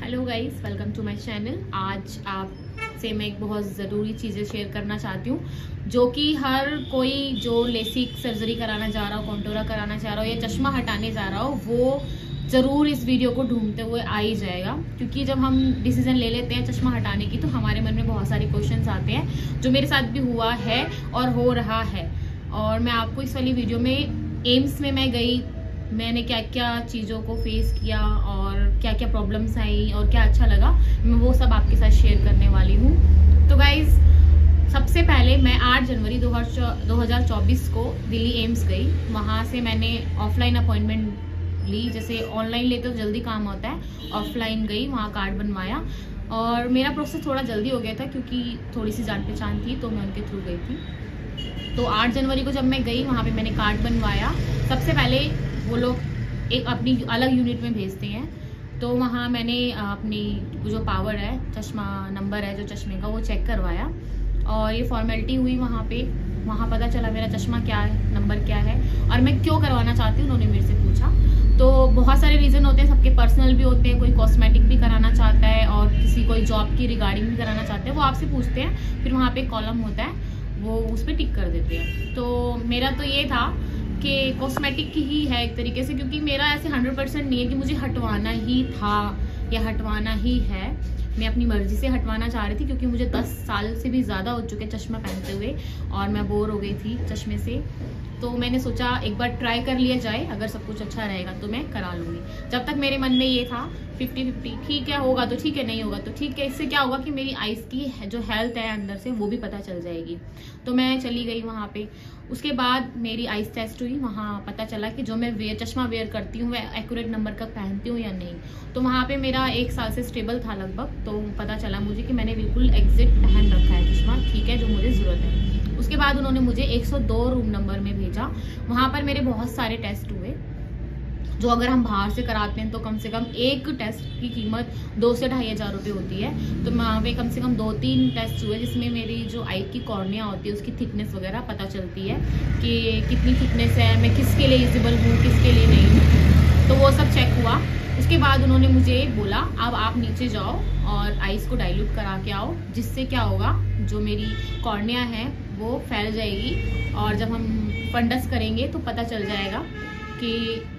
Hello guys, welcome to my channel. आज आपसे मैं एक बहुत ज़रूरी चीज़ें शेयर करना चाहती हूँ, जो कि हर कोई जो लेसिक सर्जरी कराना चाह रहा हो, कॉन्टोरा कराना चाह रहा हो या चश्मा हटाने जा रहा हो, वो ज़रूर इस वीडियो को ढूंढते हुए आ ही जाएगा। क्योंकि जब हम डिसीजन ले लेते हैं चश्मा हटाने की, तो हमारे मन में बहुत सारे क्वेश्चंस आते हैं, जो मेरे साथ भी हुआ है और हो रहा है। और मैं आपको इस वाली वीडियो में एम्स में मैं गई, मैंने क्या क्या चीज़ों को फेस किया और क्या क्या प्रॉब्लम्स आई और क्या अच्छा लगा, मैं वो सब आपके साथ शेयर करने वाली हूँ। तो गाइज, सबसे पहले मैं 8 जनवरी 2024 को दिल्ली एम्स गई। वहाँ से मैंने ऑफलाइन अपॉइंटमेंट ली। जैसे ऑनलाइन लेते तो जल्दी काम होता है, ऑफलाइन गई, वहाँ कार्ड बनवाया और मेरा प्रोसेस थोड़ा जल्दी हो गया था क्योंकि थोड़ी सी जान पहचान थी, तो मैं उनके थ्रू गई थी। तो 8 जनवरी को जब मैं गई, वहाँ पे मैंने कार्ड बनवाया। सबसे पहले वो लोग एक अपनी अलग यूनिट में भेजते हैं, तो वहाँ मैंने अपनी जो पावर है, चश्मा नंबर है जो चश्मे का, वो चेक करवाया और ये फॉर्मेलिटी हुई वहाँ पे। वहाँ पता चला मेरा चश्मा क्या है, नंबर क्या है और मैं क्यों करवाना चाहती हूँ, उन्होंने मेरे से पूछा। तो बहुत सारे रीज़न होते हैं, सबके पर्सनल भी होते हैं, कोई कॉस्मेटिक भी कराना चाहता है और किसी कोई जॉब की रिगार्डिंग भी कराना चाहते हैं, वो आपसे पूछते हैं। फिर वहाँ पे कॉलम होता है, वो उस पर टिक कर देते हैं। तो मेरा तो ये था कि कॉस्मेटिक ही है एक तरीके से, क्योंकि मेरा ऐसे 100% नहीं है कि मुझे हटवाना ही था या हटवाना ही है। मैं अपनी मर्जी से हटवाना चाह रही थी क्योंकि मुझे 10 साल से भी ज़्यादा हो चुके चश्मा पहनते हुए और मैं बोर हो गई थी चश्मे से। तो मैंने सोचा एक बार ट्राई कर लिया जाए, अगर सब कुछ अच्छा रहेगा तो मैं करा लूँगी। जब तक मेरे मन में ये था 50-50, ठीक है, होगा तो ठीक है, नहीं होगा तो ठीक है। इससे क्या होगा कि मेरी आइज़ की जो हेल्थ है अंदर से, वो भी पता चल जाएगी। तो मैं चली गई वहाँ पे। उसके बाद मेरी आइज़ टेस्ट हुई, वहाँ पता चला कि जो मैं चश्मा वेयर करती हूँ वह एक्यूरेट नंबर का पहनती हूँ या नहीं। तो वहाँ पे मेरा 1 साल से स्टेबल था लगभग, तो पता चला मुझे कि मैंने बिल्कुल एग्जैक्ट पहन रखा है चश्मा, ठीक है, जो मुझे ज़रूरत है। उसके बाद उन्होंने मुझे 102 रूम नंबर में भेजा। वहाँ पर मेरे बहुत सारे टेस्ट हुए, जो अगर हम बाहर से कराते हैं तो कम से कम एक टेस्ट की कीमत 2 से 2,500 रुपये होती है। तो वहाँ पे कम से कम 2-3 टेस्ट हुए, जिसमें मेरी जो आई की कॉर्निया होती है उसकी थिकनेस वगैरह पता चलती है कि कितनी थिकनेस है, मैं किसके लिए एलिजिबल हूँ, किसके लिए नहीं हूँ। तो वो सब चेक हुआ। उसके बाद उन्होंने मुझे बोला अब आप नीचे जाओ और आइज़ को डाइल्यूट करा के आओ, जिससे क्या होगा, जो मेरी कॉर्निया है वो फैल जाएगी और जब हम फंडस करेंगे तो पता चल जाएगा कि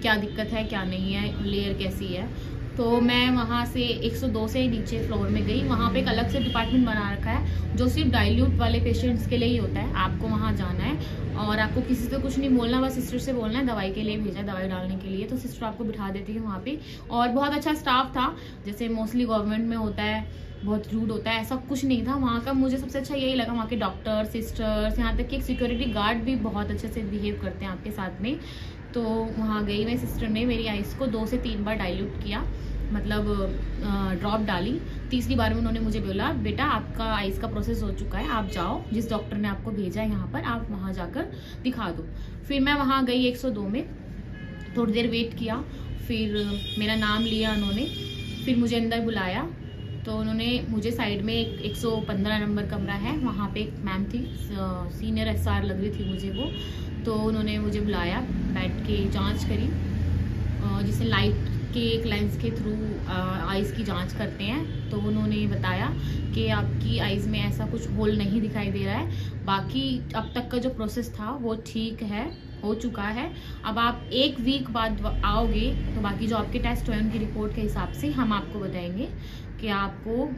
क्या दिक्कत है, क्या नहीं है, लेयर कैसी है। तो मैं वहाँ से 102 से नीचे फ्लोर में गई। वहाँ पे एक अलग से डिपार्टमेंट बना रखा है जो सिर्फ डाइल्यूट वाले पेशेंट्स के लिए ही होता है। आपको वहाँ जाना है और आपको किसी से कुछ नहीं बोलना, बस सिस्टर से बोलना है, दवाई के लिए भेजा, दवाई डालने के लिए। तो सिस्टर आपको बिठा देती है वहाँ पे और बहुत अच्छा स्टाफ था, जैसे मोस्टली गवर्नमेंट में होता है, बहुत रूड होता है, ऐसा कुछ नहीं था वहाँ का। मुझे सबसे अच्छा यही लगा, वहाँ के डॉक्टर, सिस्टर्स, यहाँ तक कि एक सिक्योरिटी गार्ड भी बहुत अच्छे से बिहेव करते हैं आपके साथ में। तो वहाँ गई मैं, सिस्टर ने मेरी आइज़ को 2 से 3 बार डाइल्यूट किया, मतलब ड्रॉप डाली। तीसरी बार में उन्होंने मुझे बोला बेटा आपका आइज़ का प्रोसेस हो चुका है, आप जाओ, जिस डॉक्टर ने आपको भेजा है यहाँ पर आप वहाँ जाकर दिखा दो। फिर मैं वहाँ गई 102 में, थोड़ी देर वेट किया, फिर मेरा नाम लिया उन्होंने, फिर मुझे अंदर बुलाया। तो उन्होंने मुझे साइड में एक 115 नंबर कमरा है, वहाँ पे एक मैम थी, सीनियर SR लग रही थी मुझे वो। तो उन्होंने मुझे बुलाया, बैठ के जांच करी, जिसे लाइट के एक लेंस के थ्रू आइज़ की जांच करते हैं। तो उन्होंने बताया कि आपकी आइज़ में ऐसा कुछ होल नहीं दिखाई दे रहा है, बाकी अब तक का जो प्रोसेस था वो ठीक है, हो चुका है। अब आप 1 वीक बाद आओगे तो बाकी जो आपके टेस्ट हुए उनकी रिपोर्ट के हिसाब से हम आपको बताएंगे कि आपको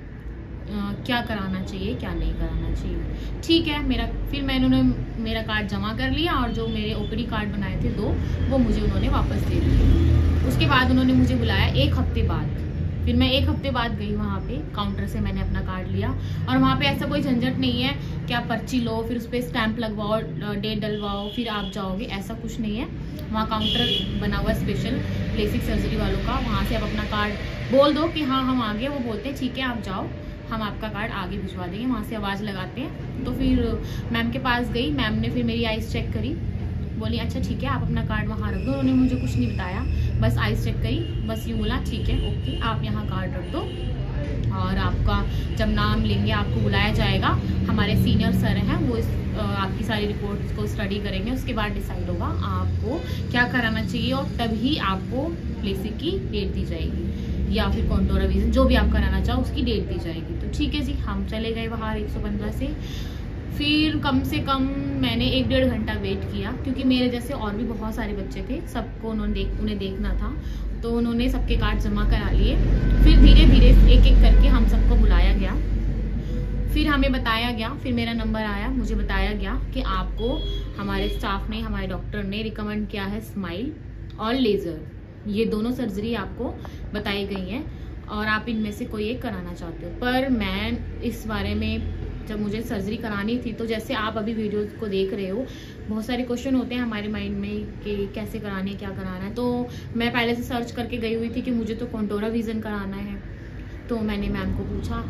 क्या कराना चाहिए, क्या नहीं कराना चाहिए, ठीक है। फिर उन्होंने मेरा कार्ड जमा कर लिया और जो मेरे OPD कार्ड बनाए थे 2, वो मुझे उन्होंने वापस दे दिए। उसके बाद उन्होंने मुझे बुलाया 1 हफ्ते बाद। फिर मैं 1 हफ्ते बाद गई वहाँ पे, काउंटर से मैंने अपना कार्ड लिया और वहाँ पे ऐसा कोई झंझट नहीं है कि आप पर्ची लो, फिर उस पर स्टैंप लगवाओ, डेट डलवाओ, फिर आप जाओगे, ऐसा कुछ नहीं है। वहाँ काउंटर बना हुआ स्पेशल लेसिक सर्जरी वालों का, वहाँ से आप अपना कार्ड बोल दो कि हाँ हम आ गए, वो बोलते हैं ठीक है आप जाओ, हम आपका कार्ड आगे भिजवा देंगे। वहाँ से आवाज़ लगाते हैं। तो फिर मैम के पास गई, मैम ने फिर मेरी आइज़ चेक करी, बोली अच्छा ठीक है आप अपना कार्ड वहाँ रख दो। उन्होंने मुझे कुछ नहीं बताया, बस आइज़ चेक करी, बस यूँ बोला ठीक है ओके आप यहाँ कार्ड रख दो और आपका जब नाम लेंगे आपको बुलाया जाएगा, हमारे सीनियर सर हैं वो आपकी सारी रिपोर्ट्स को स्टडी करेंगे, उसके बाद डिसाइड होगा आपको क्या कराना चाहिए और तभी आपको लेसिक की डेट दी जाएगी। या फिर कॉन्टोरा विजन, जो भी आप कराना चाहो उसकी डेट दी जाएगी। तो ठीक है जी, हम चले गए बाहर 115 से। फिर कम से कम मैंने 1-1.5 घंटा वेट किया, क्योंकि मेरे जैसे और भी बहुत सारे बच्चे थे, सबको उन्हें देखना था। तो उन्होंने सबके कार्ड जमा करा लिए। फिर धीरे धीरे एक एक करके हम सबको बुलाया गया, फिर हमें बताया गया, फिर मेरा नंबर आया, मुझे बताया गया कि आपको हमारे स्टाफ ने, हमारे डॉक्टर ने रिकमेंड किया है स्माइल और लेज़र, ये दोनों सर्जरी आपको बताई गई हैं और आप इनमें से कोई एक कराना चाहते हो। पर मैं इस बारे में, जब मुझे सर्जरी करानी थी, तो जैसे आप अभी वीडियो को देख रहे हो, बहुत सारे क्वेश्चन होते हैं हमारे माइंड में कि कैसे करानी है, क्या कराना है। तो मैं पहले से सर्च करके गई हुई थी कि मुझे तो कॉन्टोरा विजन कराना है। तो मैंने मैम को पूछा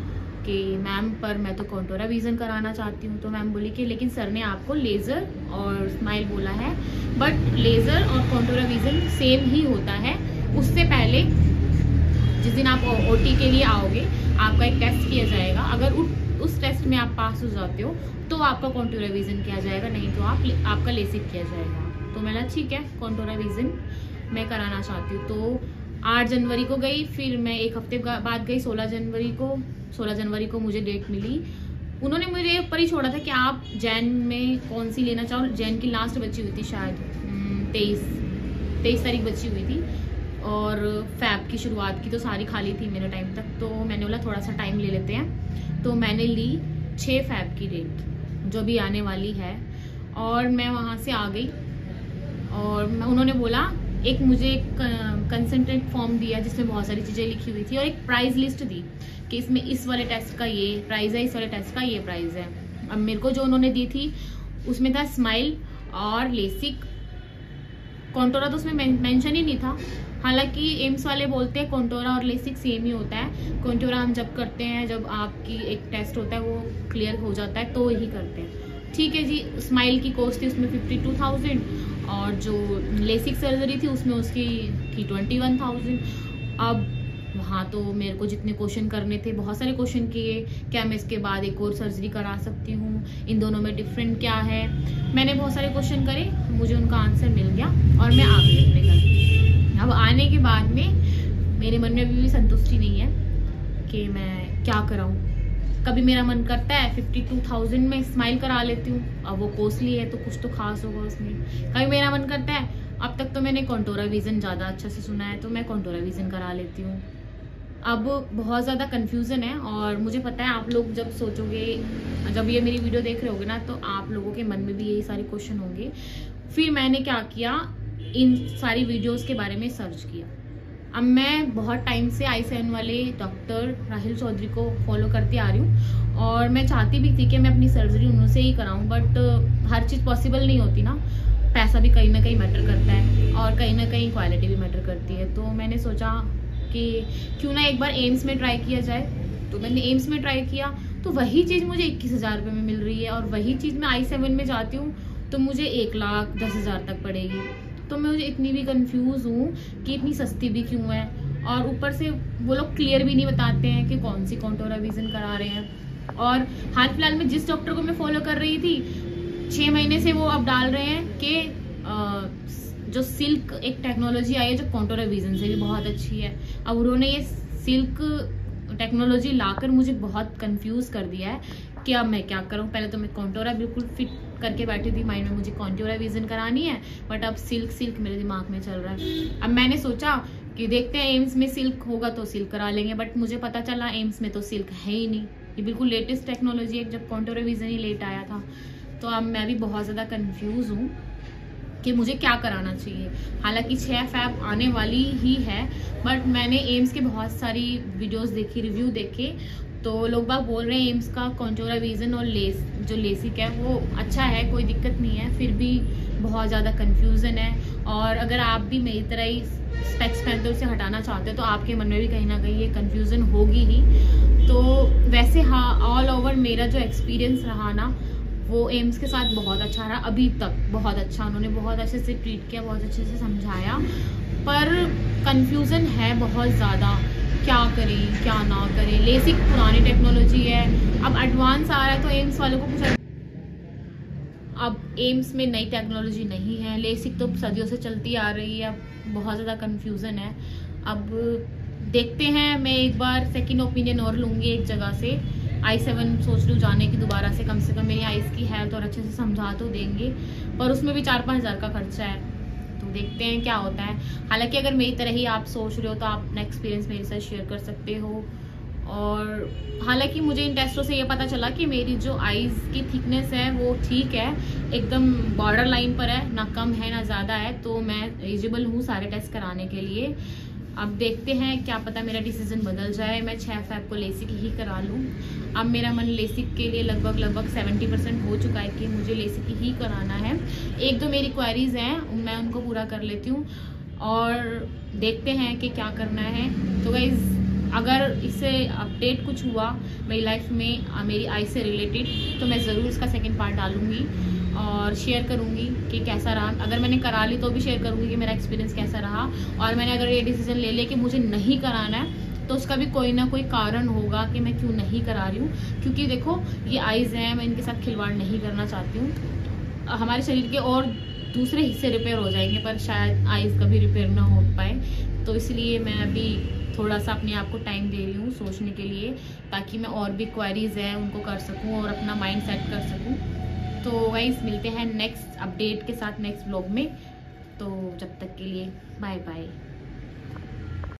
कि मैम पर मैं तो कॉन्टोरा विजन कराना चाहती हूँ। तो मैम बोली कि लेकिन सर ने आपको लेज़र और स्माइल बोला है, बट लेज़र और कॉन्टोरा विजन सेम ही होता है। उससे पहले जिस दिन आप ओटी के लिए आओगे, आपका एक टेस्ट किया जाएगा। अगर उस टेस्ट में आप पास हो जाते हो तो आपका कॉन्टोरा विजन किया जाएगा, नहीं तो आपका लेसिक किया जाएगा। तो मैंने ठीक है, कॉन्टोरा विजन मैं कराना चाहती हूँ। तो 8 जनवरी को गई, फिर मैं एक हफ्ते बाद गई 16 जनवरी को मुझे डेट मिली। उन्होंने मुझे ऊपर ही छोड़ा था कि आप जैन में कौन सी लेना चाहो। जैन की लास्ट बची हुई थी शायद 23 तारीख बची हुई थी, और फैब की शुरुआत की तो सारी खाली थी मेरे टाइम तक। तो मैंने बोला थोड़ा सा टाइम ले लेते हैं। तो मैंने ली 6 फैब की डेट, जो भी आने वाली है, और मैं वहाँ से आ गई। और उन्होंने बोला, एक मुझे कंसेंट्रेट फॉर्म दिया जिसमें बहुत सारी चीज़ें लिखी हुई थी, और एक प्राइस लिस्ट दी कि इसमें इस वाले टेस्ट का ये प्राइस है, इस वाले टेस्ट का ये प्राइस है। अब मेरे को जो उन्होंने दी थी उसमें था स्माइल और लेसिक, कॉन्टोरा तो उसमें मेंशन ही नहीं था। हालांकि एम्स वाले बोलते हैं कॉन्टोरा और लेसिक सेम ही होता है। कॉन्टोरा हम जब करते हैं, जब आपकी एक टेस्ट होता है वो क्लियर हो जाता है तो ही करते हैं। ठीक है जी, स्माइल की कॉस्ट थी उसमें 52,000, और जो लेसिक सर्जरी थी उसमें उसकी थी 21,000। अब वहाँ तो मेरे को जितने क्वेश्चन करने थे, बहुत सारे क्वेश्चन किए, क्या मैं इसके बाद एक और सर्जरी करा सकती हूँ, इन दोनों में डिफरेंट क्या है। मैंने बहुत सारे क्वेश्चन करे, मुझे उनका आंसर मिल गया और मैं आ गई अपने घर। अब आने के बाद में मेरे मन में अभी भी संतुष्टि नहीं है कि मैं क्या कराऊँ। कभी मेरा मन करता है 52,000 में स्माइल करा लेती हूँ, अब वो कॉस्टली है तो कुछ तो खास होगा उसमें। कभी मेरा मन करता है, अब तक तो मैंने कॉन्टोरा विजन ज़्यादा अच्छा से सुना है तो मैं कॉन्टोरा विजन करा लेती हूँ। अब बहुत ज़्यादा कन्फ्यूज़न है, और मुझे पता है आप लोग जब सोचोगे, जब ये मेरी वीडियो देख रहे होगे ना, तो आप लोगों के मन में भी यही सारे क्वेश्चन होंगे। फिर मैंने क्या किया, इन सारी वीडियोस के बारे में सर्च किया। अब मैं बहुत टाइम से i7 वाले डॉक्टर राहिल चौधरी को फॉलो करती आ रही हूँ, और मैं चाहती भी थी कि मैं अपनी सर्जरी उनसे ही कराऊँ, बट हर चीज़ पॉसिबल नहीं होती ना। पैसा भी कहीं ना कहीं मैटर करता है, और कहीं ना कहीं क्वालिटी भी मैटर करती है। तो मैंने सोचा कि क्यों ना एक बार एम्स में ट्राई किया जाए। तो मैंने एम्स में ट्राई किया, तो वही चीज़ मुझे 21,000 रुपये में मिल रही है, और वही चीज़ मैं i7 में जाती हूँ तो मुझे 1,10,000 तक पड़ेगी। तो मैं मुझे इतनी भी कंफ्यूज हूँ कि इतनी सस्ती भी क्यों है, और ऊपर से वो लोग क्लियर भी नहीं बताते हैं कि कौन सी कॉन्टोरा विजन करा रहे हैं। और हाल फिलहाल में जिस डॉक्टर को मैं फॉलो कर रही थी, 6 महीने से वो अब डाल रहे हैं कि जो सिल्क एक टेक्नोलॉजी आई है जो कॉन्टोरा विजन से भी बहुत अच्छी है। अब उन्होंने ये सिल्क टेक्नोलॉजी लाकर मुझे बहुत कंफ्यूज कर दिया है कि अब मैं क्या करूं। पहले तो मैं कॉन्टोरा बिल्कुल फिट करके बैठी थी माइंड में, मुझे कॉन्टोरा विजन करानी है, बट अब सिल्क मेरे दिमाग में चल रहा है। अब मैंने सोचा कि देखते हैं एम्स में सिल्क होगा तो सिल्क करा लेंगे, बट मुझे पता चला एम्स में तो सिल्क है ही नहीं। ये बिल्कुल लेटेस्ट टेक्नोलॉजी है, जब कॉन्टोरा विजन ही लेट आया था। तो अब मैं भी बहुत ज़्यादा कन्फ्यूज़ हूँ कि मुझे क्या कराना चाहिए। हालांकि 6 फैब आने वाली ही है, बट मैंने एम्स के बहुत सारी वीडियोस देखी, रिव्यू देखे, तो लोग बाग बोल रहे हैं एम्स का कॉन्टोरा विजन और जो लेसिक है वो अच्छा है, कोई दिक्कत नहीं है। फिर भी बहुत ज़्यादा कन्फ्यूज़न है, और अगर आप भी मेरी तरह ही स्पेक्स पहनते उसे हटाना चाहते हो तो आपके मन में भी कहीं ना कहीं ये कन्फ्यूज़न होगी ही। तो वैसे हाँ, ऑल ओवर मेरा जो एक्सपीरियंस रहा ना, वो एम्स के साथ बहुत अच्छा रहा अभी तक, बहुत अच्छा। उन्होंने बहुत अच्छे से ट्रीट किया, बहुत अच्छे से समझाया, पर कन्फ्यूज़न है बहुत ज़्यादा, क्या करें क्या ना करें। लेसिक पुरानी टेक्नोलॉजी है, अब एडवांस आ रहा है तो एम्स वालों को कुछ, अब एम्स में नई टेक्नोलॉजी नहीं है। लेसिक तो सदियों से चलती आ रही है, अब बहुत ज़्यादा कन्फ्यूज़न है। अब देखते हैं, मैं एक बार सेकंड ओपिनियन और लूँगी एक जगह से। i7 सोच रही हूँ जाने की दोबारा से कम मेरी आइज़ की हेल्थ और अच्छे से समझा तो देंगे, पर उसमें भी 4-5 हज़ार का खर्चा है, तो देखते हैं क्या होता है। हालांकि अगर मेरी तरह ही आप सोच रहे हो तो आप अपना एक्सपीरियंस मेरे साथ शेयर कर सकते हो। और हालांकि मुझे इन टेस्टों से ये पता चला कि मेरी जो आइज़ की थिकनेस है वो ठीक है, एकदम बॉर्डर लाइन पर है, ना कम है ना ज़्यादा है, तो मैं एलिजिबल हूँ सारे टेस्ट कराने के लिए। अब देखते हैं, क्या पता मेरा डिसीजन बदल जाए, मैं 6 फ़रवरी को लेसिक ही करा लूँ। अब मेरा मन लेसिक के लिए लगभग 70% हो चुका है कि मुझे लेसिक ही कराना है। 1-2 मेरी क्वेरीज हैं, मैं उनको पूरा कर लेती हूँ और देखते हैं कि क्या करना है। तो गाइज, अगर इससे अपडेट कुछ हुआ मेरी लाइफ में मेरी आई से रिलेटेड, तो मैं ज़रूर इसका सेकंड पार्ट डालूंगी और शेयर करूंगी कि कैसा रहा। अगर मैंने करा ली तो भी शेयर करूंगी कि मेरा एक्सपीरियंस कैसा रहा। और मैंने अगर ये डिसीजन ले लिया कि मुझे नहीं कराना है, तो उसका भी कोई ना कोई कारण होगा कि मैं क्यों नहीं करा रही हूँ। क्योंकि देखो, ये आइज़ हैं, मैं इनके साथ खिलवाड़ नहीं करना चाहती हूँ। हमारे शरीर के और दूसरे हिस्से रिपेयर हो जाएंगे, पर शायद आइज़ कभी रिपेयर ना हो पाए, तो इसलिए मैं अभी थोड़ा सा अपने आप को टाइम दे रही हूँ सोचने के लिए, ताकि मैं और भी क्वेरीज हैं उनको कर सकूँ और अपना माइंड सेट कर सकूँ। तो गाइस, मिलते हैं नेक्स्ट अपडेट के साथ नेक्स्ट व्लॉग में। तो जब तक के लिए बाय बाय।